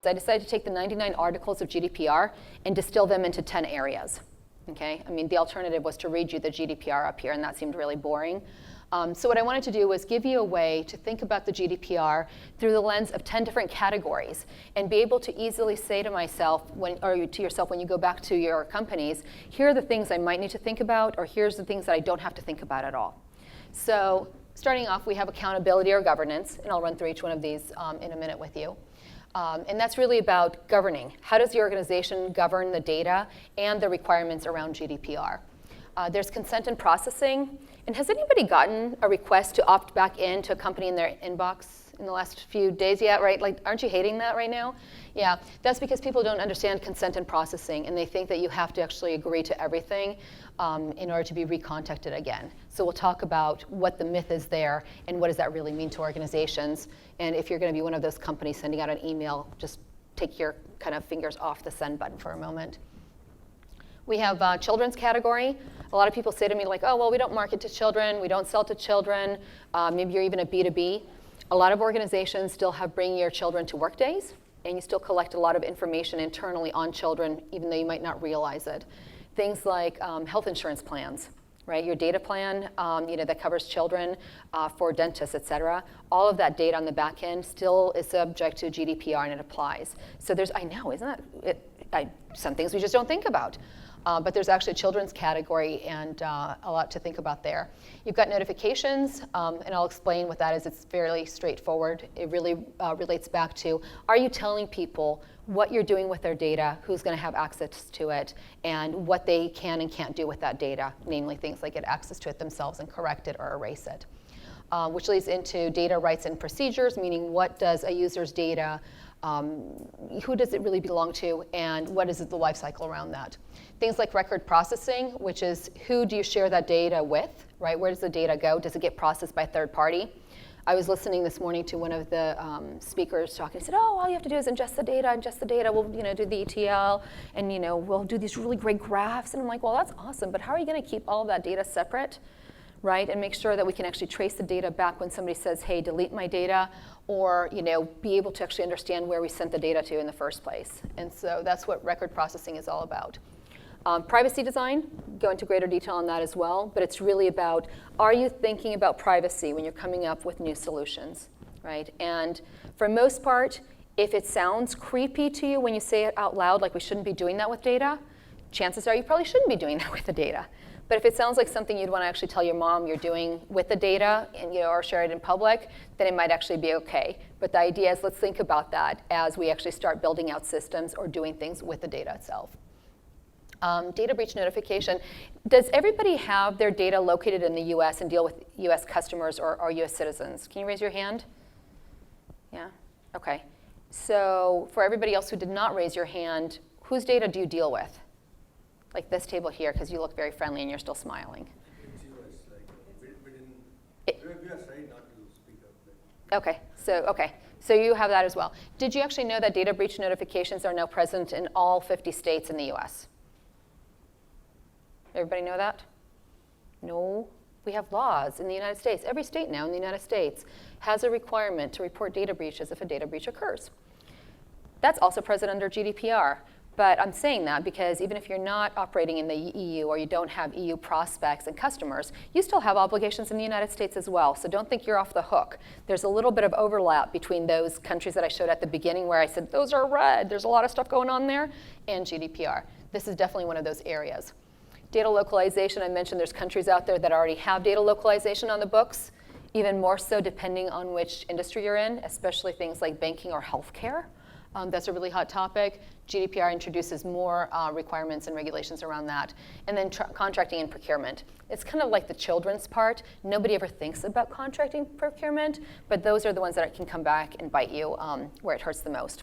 I decided to take the 99 articles of GDPR and distill them into 10 areas. Okay? I mean, the alternative was to read you the GDPR up here, and that seemed really boring. So what I wanted to do was give you a way to think about the GDPR through the lens of 10 different categories and be able to easily say to myself, or to yourself when you go back to your companies, here are the things I might need to think about, or here's the things that I don't have to think about at all. So starting off, we have accountability or governance, and I'll run through each one of these in a minute with you. And that's really about governing. How does the organization govern the data and the requirements around GDPR? There's consent and processing. And has anybody gotten a request to opt back into a company in their inbox in the last few days yet, right? Like, aren't you hating that right now? Yeah, that's because people don't understand consent and processing, and they think that you have to actually agree to everything in order to be recontacted again. So we'll talk about what the myth is there and what does that really mean to organizations. And if you're going to be one of those companies sending out an email, just take your kind of fingers off the send button for a moment. We have children's category. A lot of people say to me like, oh, well, we don't market to children, we don't sell to children, maybe you're even a B2B. A lot of organizations still have bring your children to work days, and you still collect a lot of information internally on children, even though you might not realize it. Things like health insurance plans, right? Your data plan that covers children for dentists, et cetera. All of that data on the back end still is subject to GDPR, and it applies. So I know, isn't that, some things we just don't think about. But there's actually a children's category and a lot to think about there. You've got notifications, and I'll explain what that is. It's fairly straightforward. It really relates back to, are you telling people what you're doing with their data, who's going to have access to it, and what they can and can't do with that data, namely things like get access to it themselves and correct it or erase it. Which leads into data rights and procedures, meaning what does a user's data, who does it really belong to, and what is the life cycle around that. Things like record processing, which is who do you share that data with, right? Where does the data go? Does it get processed by a third party? I was listening this morning to one of the speakers talking. He said, oh, all you have to do is ingest the data. We'll do the ETL, and we'll do these really great graphs. And I'm like, well, that's awesome, but how are you going to keep all of that data separate, right? And make sure that we can actually trace the data back when somebody says, hey, delete my data, or be able to actually understand where we sent the data to in the first place. And so that's what record processing is all about. Privacy design, go into greater detail on that as well, but it's really about, are you thinking about privacy when you're coming up with new solutions, right? And for most part, if it sounds creepy to you when you say it out loud, like we shouldn't be doing that with data, chances are you probably shouldn't be doing that with the data. But if it sounds like something you'd want to actually tell your mom you're doing with the data and or share it in public, then it might actually be okay. But the idea is, let's think about that as we actually start building out systems or doing things with the data itself. Data breach notification. Does everybody have their data located in the US and deal with US customers or US citizens? Can you raise your hand? Yeah? Okay. So for everybody else who did not raise your hand, whose data do you deal with? Like this table here, because you look very friendly and you're still smiling. It's US, we are trying not to speak up. Okay, so you have that as well. Did you actually know that data breach notifications are now present in all 50 states in the US? Everybody know that? No. We have laws in the United States. Every state now in the United States has a requirement to report data breaches if a data breach occurs. That's also present under GDPR. But I'm saying that because even if you're not operating in the EU or you don't have EU prospects and customers, you still have obligations in the United States as well. So don't think you're off the hook. There's a little bit of overlap between those countries that I showed at the beginning where I said, those are red, there's a lot of stuff going on there, and GDPR. This is definitely one of those areas. Data localization, I mentioned there's countries out there that already have data localization on the books, even more so depending on which industry you're in, especially things like banking or healthcare. That's a really hot topic. GDPR introduces more requirements and regulations around that. And then contracting and procurement. It's kind of like the children's part. Nobody ever thinks about contracting procurement, but those are the ones that can come back and bite you where it hurts the most.